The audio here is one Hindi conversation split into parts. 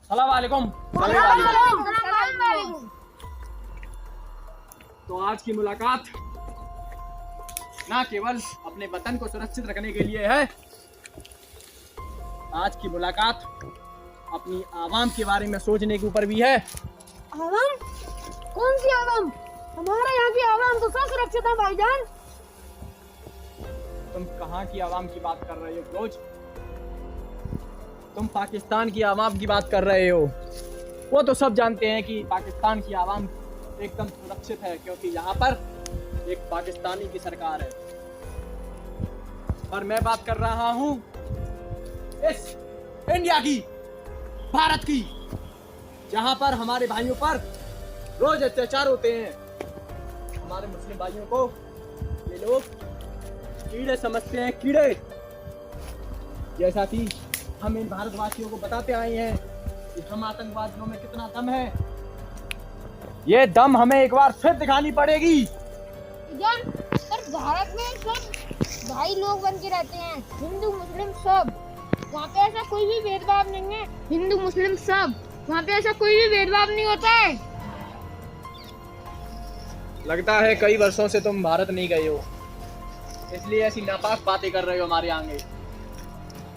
सलाम वालेकुम। तो आज की मुलाकात ना केवल अपने वतन को सुरक्षित रखने के लिए है, आज की मुलाकात अपनी आवाम के बारे में सोचने के ऊपर भी है। आवाम? कौन सी आवाम? हमारे यहाँ की आवाम तो सब सुरक्षित है भाईजान। तुम कहाँ की आवाम की बात कर रहे हो फिरोज? तुम पाकिस्तान की आवाम की बात कर रहे हो। वो तो सब जानते हैं कि पाकिस्तान की आवाम एकदम सुरक्षित है, क्योंकि यहाँ पर एक पाकिस्तानी की सरकार है। पर मैं बात कर रहा हूँ इस इंडिया की, भारत की, जहाँ पर हमारे भाइयों पर रोज अत्याचार होते हैं। हमारे मुस्लिम भाइयों को ये लोग कीड़े समझते हैं, कीड़े। जैसा कि हम इन भारतवासियों को बताते आए हैं कि हम आतंकवादियों में कितना दम है, ये दम हमें एक बार फिर दिखानी पड़ेगी। पर भारत में सब भाई लोग बन के रहते हैं, हिंदू मुस्लिम सब। वहाँ पे ऐसा कोई भी भेदभाव नहीं है, हिंदू मुस्लिम सब। वहाँ पे ऐसा कोई भी भेदभाव नहीं होता है। लगता है कई वर्षों से तुम भारत नहीं गए हो, इसलिए ऐसी नापाक बातें कर रहे हो हमारे आगे।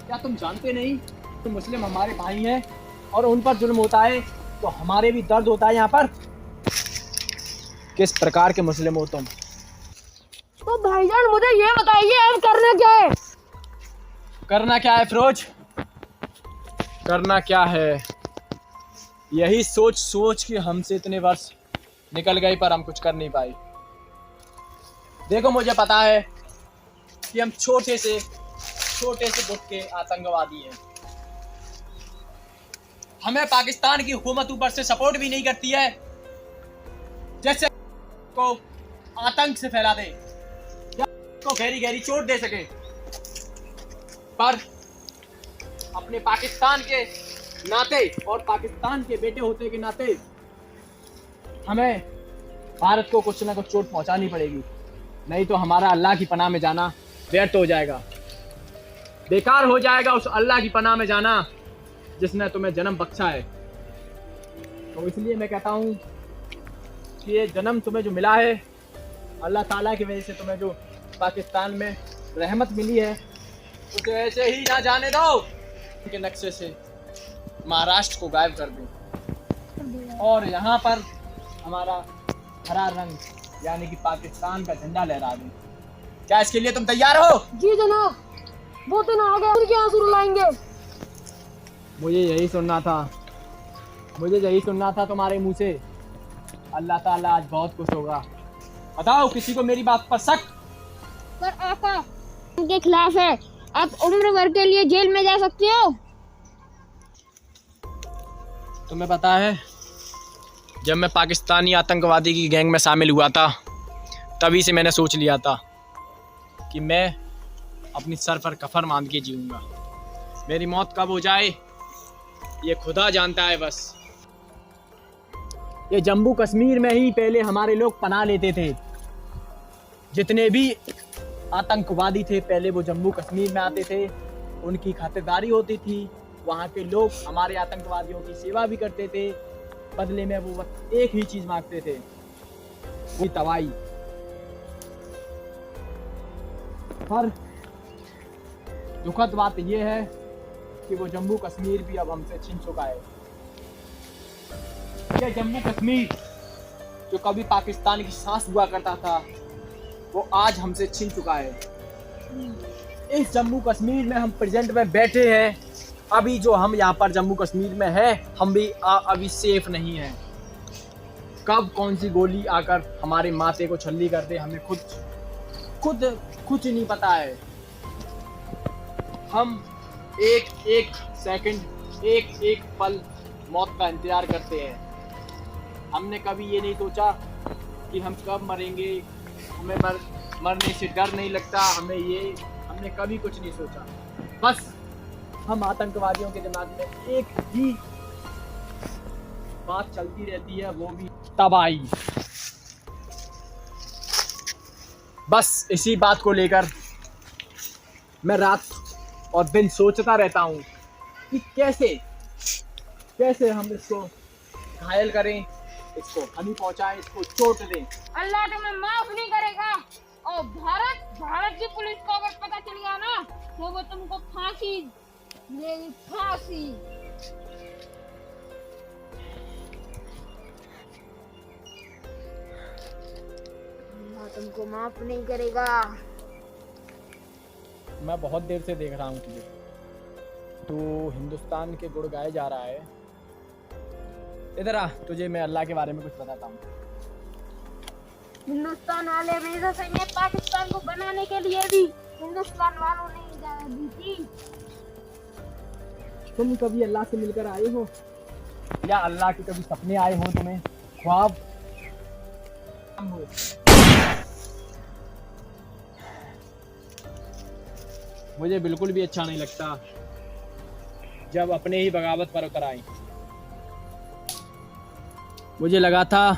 क्या तुम जानते नहीं कि मुस्लिम हमारे भाई हैं और उन पर जुल्म होता है तो हमारे भी दर्द होता है यहाँ पर। किस प्रकार के मुस्लिम हो तुम? तो भाईजान मुझे ये बताइए, अब करना क्या है? करना क्या है फिरोज? करना क्या है, यही सोच सोच के हमसे इतने वर्ष निकल गए, पर हम कुछ कर नहीं पाए। देखो, मुझे पता है कि हम छोटे से गुट के आतंकवादी हैं। हमें पाकिस्तान की हुकूमत ऊपर से सपोर्ट भी नहीं करती है, जैसे को आतंक से फैला दे या को गहरी गहरी चोट दे सके। पर अपने पाकिस्तान के नाते और पाकिस्तान के बेटे होते के नाते हमें भारत को कुछ ना कुछ चोट पहुंचानी पड़ेगी, नहीं तो हमारा अल्लाह की पनाह में जाना व्यर्थ हो जाएगा, बेकार हो जाएगा उस अल्लाह की पनाह में जाना जिसने तुम्हें जन्म बख्शा है। तो इसलिए मैं कहता हूँ कि ये जन्म तुम्हें जो मिला है अल्लाह ताला की वजह से, तुम्हें जो पाकिस्तान में रहमत मिली है, उसे ऐसे ही ना जाने दो के नक्शे से महाराष्ट्र को गायब कर दें और यहाँ पर हमारा हरा रंग यानी कि पाकिस्तान का झंडा लहरा दें। क्या इसके लिए तुम तैयार हो? जी जनाब, वो दिन आ गया, उनके आंसू रुलाएंगे। मुझे यही सुनना था तुम्हारे मुंह से। अल्लाह ताला आज बहुत खुश होगा। बताओ, किसी को मेरी बात पर शक? पर आका उनके खिलाफ है, आप उम्र भर के लिए जेल में जा सकते हो। तुम्हें पता है, जब मैं पाकिस्तानी आतंकवादी की गैंग में शामिल हुआ था, तभी से मैंने सोच लिया था कि मैं अपनी सर पर कफन बांध के जीऊंगा। मेरी मौत कब हो जाए ये खुदा जानता है। बस ये जम्मू कश्मीर में ही पहले हमारे लोग पनाह लेते थे। जितने भी आतंकवादी थे पहले वो जम्मू कश्मीर में आते थे, उनकी खातिरदारी होती थी। वहाँ के लोग हमारे आतंकवादियों की सेवा भी करते थे, बदले में वो एक ही चीज मांगते थे, वो तबाही। पर दुखद बात यह है कि वो जम्मू कश्मीर भी अब हमसे छिन चुका है। ये जम्मू कश्मीर जो कभी पाकिस्तान की सांस हुआ करता था, वो आज हमसे छिन चुका है। इस जम्मू कश्मीर में हम प्रेजेंट में बैठे हैं, अभी जो हम यहाँ पर जम्मू कश्मीर में हैं, हम भी अभी सेफ नहीं हैं। कब कौन सी गोली आकर हमारे माथे को छल्ली कर दे, हमें खुद कुछ नहीं पता है। हम एक एक सेकंड, एक एक पल मौत का इंतजार करते हैं। हमने कभी ये नहीं सोचा कि हम कब मरेंगे, हमें मरने से डर नहीं लगता, हमने कभी कुछ नहीं सोचा। बस हम आतंकवादियों के दिमाग में एक ही बात चलती रहती है, वो भी तबाही। बस इसी बात को लेकर मैं रात और दिन सोचता रहता हूँ कि कैसे हम इसको घायल करें, इसको हानि पहुंचाएं, इसको चोट दें। अल्लाह तुम्हें माफ नहीं करेगा। और भारत की पुलिस को अगर पता चल गया ना तो वो तुमको फांसी देगी, फांसी। अल्लाह तुमको माफ नहीं करेगा। मैं बहुत देर से देख रहा हूँ तुझे, तू हिंदुस्तान के गुण गाए जा रहा है। इधर आ, तुझे मैं अल्लाह के बारे में कुछ बताता हूँ। हिंदुस्तान वाले हमेशा से ने पाकिस्तान को बनाने के लिए भी हिंदुस्तान वालों ने इजाजत दी थी। तुम कभी अल्लाह से मिलकर आए हो, या अल्लाह के कभी सपने आए हो तुम्हें, ख्वाब हो? मुझे बिल्कुल भी अच्छा नहीं लगता जब अपने ही बगावत पर उतर आए। मुझे लगा था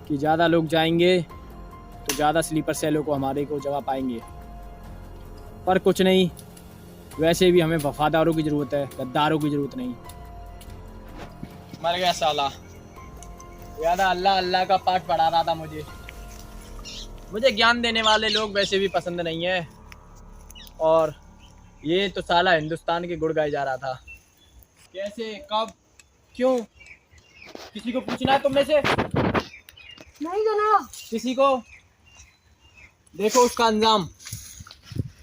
कि ज़्यादा लोग जाएंगे तो ज़्यादा स्लीपर सेलों को हमारे को जगह पाएंगे, पर कुछ नहीं। वैसे भी हमें वफादारों की ज़रूरत है, गद्दारों की ज़रूरत नहीं। मर गया साला। ज़्यादा अल्लाह अल्लाह का पाठ पढ़ा रहा था मुझे ज्ञान देने वाले लोग वैसे भी पसंद नहीं है, और ये तो साला हिंदुस्तान के गुड़ गाए जा रहा था। कैसे, कब, क्यों? किसी को पूछना है तुम में से? नहीं जनाब। किसी को? देखो उसका अंजाम,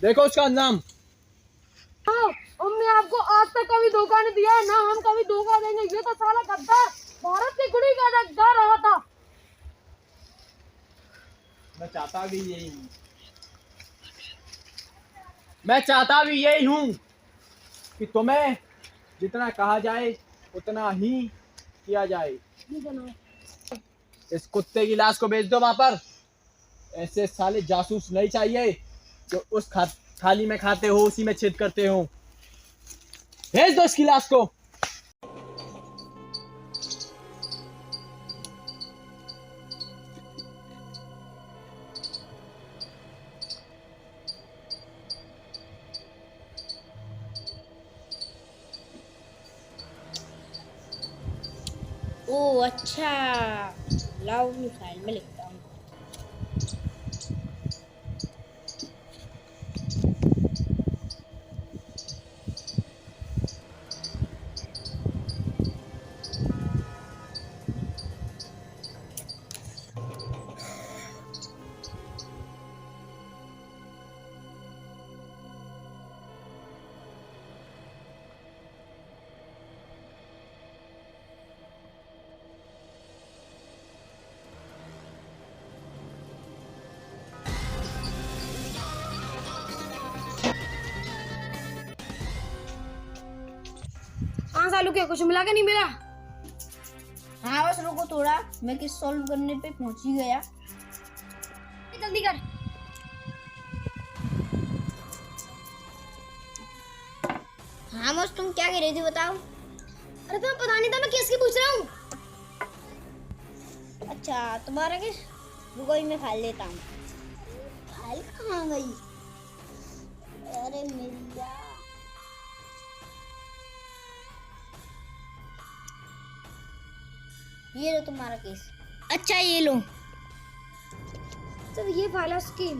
देखो उसका अंजाम। हमने आपको आज तक कभी धोखा नहीं दिया है, ना हम कभी धोखा देंगे। ये तो साला गद्दार भारत के गुड़ी का गद्दार रहा था। मैं चाहता भी यही हूँ, मैं चाहता भी यही हूँ कि तुम्हें जितना कहा जाए उतना ही किया जाए। इस कुत्ते की लाश को भेज दो वहां पर। ऐसे साले जासूस नहीं चाहिए जो उस थाली में खाते हो उसी में छेद करते हो। भेज दो इसकी लाश को। ओह अच्छा, लाओ अपनी फाइल में लिखता हूँ। हाँ सालू, क्या कुछ मिला कि नहीं मिला? हाँ बस रुको थोड़ा, मैं किस सॉल्व करने पे पहुंच ही गया। जल्दी कर। हाँ बस तुम क्या कह रही थी बताओ? अरे तुम्हें पता नहीं था मैं किसकी पूछ रहा हूँ। अच्छा तुम्हारा किस? रुको ही मैं फाइल लेता हूँ। फाइल कहाँ गई? अरे मिल जा। ये लो तुम्हारा केस। अच्छा ये लो। तो ये वाला स्कीम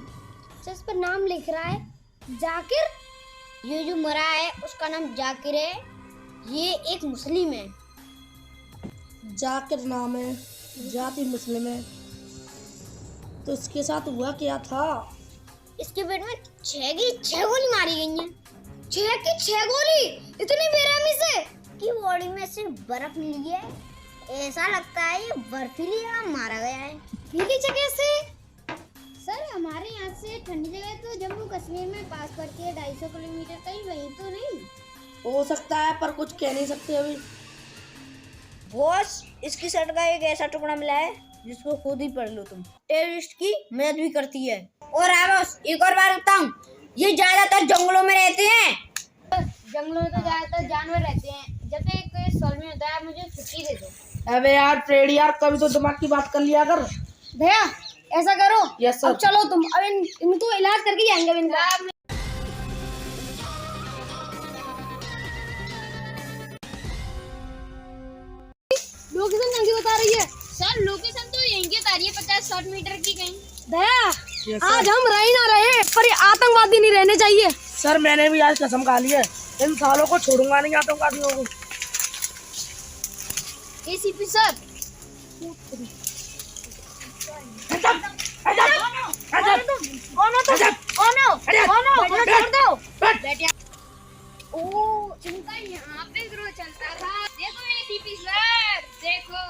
जिस पर नाम लिख रहा है जाकिर। ये जो मरा है उसका नाम जाकिर है, ये एक मुस्लिम है। जाकिर नाम है, जाति मुस्लिम है, तो इसके साथ हुआ क्या था? इसके पेट में 6 गोली मारी गई हैं। 6 की 6 गोली, इतनी बेरहमी से कि बॉडी में सिर्फ बर्फ मिली है। ऐसा लगता है ये बर्फीली जगह मारा गया है। पीली जगह से? सर हमारे यहाँ से ठंडी जगह तो जम्मू कश्मीर में पास पड़ती है 250 किलोमीटर, कहीं वहीं तो नहीं हो सकता है, पर कुछ कह नहीं सकते अभी। बॉस इसकी शर्ट का एक ऐसा टुकड़ा मिला है जिसको खुद ही पढ़ लो तुम। टेररिस्ट की मदद भी करती है। और बॉस एक और बार बताऊं, ये ज्यादातर जंगलों में रहते हैं। जंगलों में तो ज्यादातर जानवर रहते हैं। जब तक कोई सॉल्व नहीं होता है मुझे छुट्टी दे दो। अबे यार फ्रेड यार, कभी तो दिमाग की बात कर लिया कर। भैया ऐसा करो, यस सर। अब चलो तुम, अब इनको इलाज करके जाएंगे अब इनका। सर लोकेशन तो यहीं की तारी है 50-60 मीटर की कहीं। दया, आज हम रह ना रहे पर ये आतंकवादी नहीं रहने चाहिए। सर मैंने भी आज कसम खा ली है, इन सालों को छोड़ूंगा नहीं आतंकवादियों को। एसीपी सर ओ इनका यहाँ पे ग्रो चलता था। देखो एसीपी सर देखो।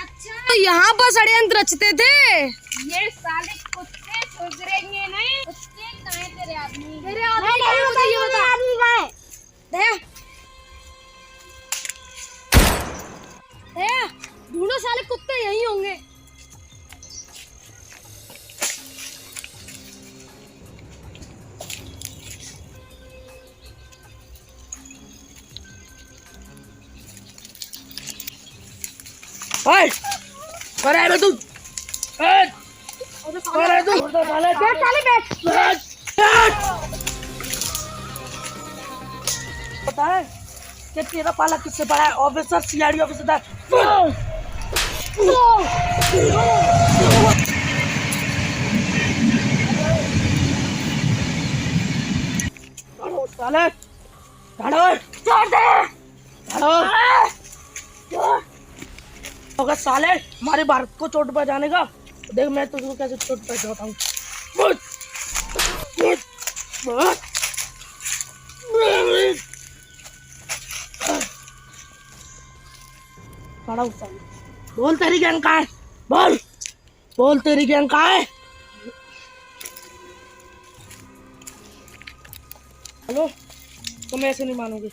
अच्छा तो यहाँ पर षड्यंत्र रचते थे। ये साले कुत्ते सुधरेंगे नहीं। कुत्ते कहाँ है तेरे आदमी? मेरे आदमी नहीं, मुझे ये बता। दया, दया, ढूंढो साले कुत्ते यहीं होंगे। ओए, कौन है बे तू? कौन है तू? बैठ साले बैठ। पता है कि तेरा पाला किससे पड़ा है? ऑफिसर, सीआईडी ऑफिसर था। साले, छोड़ दे। अगर साले हमारे भारत को चोट पहुंचाने का, देख मैं तुझको कैसे चोट पहुंचाता हूँ। बोल तेरी गैंग कहाँ है? बोल तेरी गैंग कहाँ है? हेलो, तुम ऐसे नहीं मानोगे।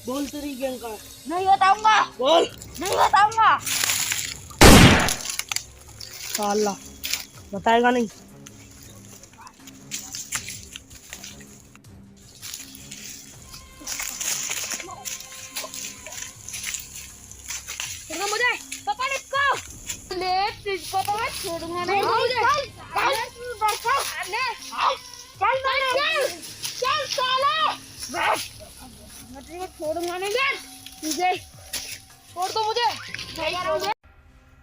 बोल तेरी गैंग कहाँ है? नहीं बताऊंगा, बोल। नहीं बताऊंगा। साला बताएगा नहीं। मुझे पकड़ इसको। ले तुझको तो मैं छोड़ूंगा नहीं। चल साले, मैं तुझको छोड़ूंगा नहीं। तुझे छोड़ दो मुझे।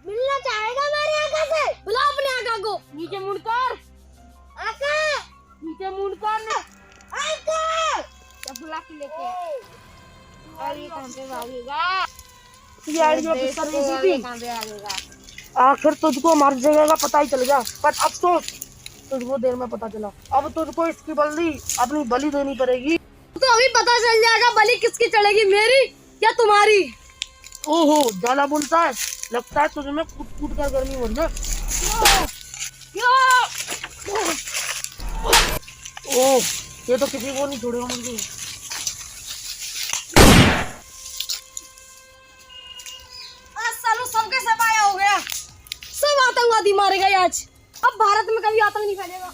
मिलना चाहेगा हमारे आका से? बुला अपने आका को। नीचे मुड़कर आका, नीचे मुड़कर आका सब बुला के लेके। और ये कहाँ पे भागेगा? सीआईडी ऑफिसर एसीपी, कहाँ पे भागेगा? आखिर तुझको हमारी जगह का पता ही चल गया, पर अफसोस तुझको देर में पता चला। अब तुझको इसकी बदली अपनी बलि देनी पड़ेगी। तो अभी पता चल जाएगा बलि किसकी चढ़ेगी, मेरी या तुम्हारी। ओहो, ज्यादा बोलता है, लगता है तुझे में कूट कूट कर गर्मी हो रही है। ओह, ये तो किसी को नहीं छोड़ेगा मुझे। आज सालों सबके सब आया हो गया, सब आतंकवादी मारे गए आज। अब भारत में कभी आतंक नहीं फैलेगा।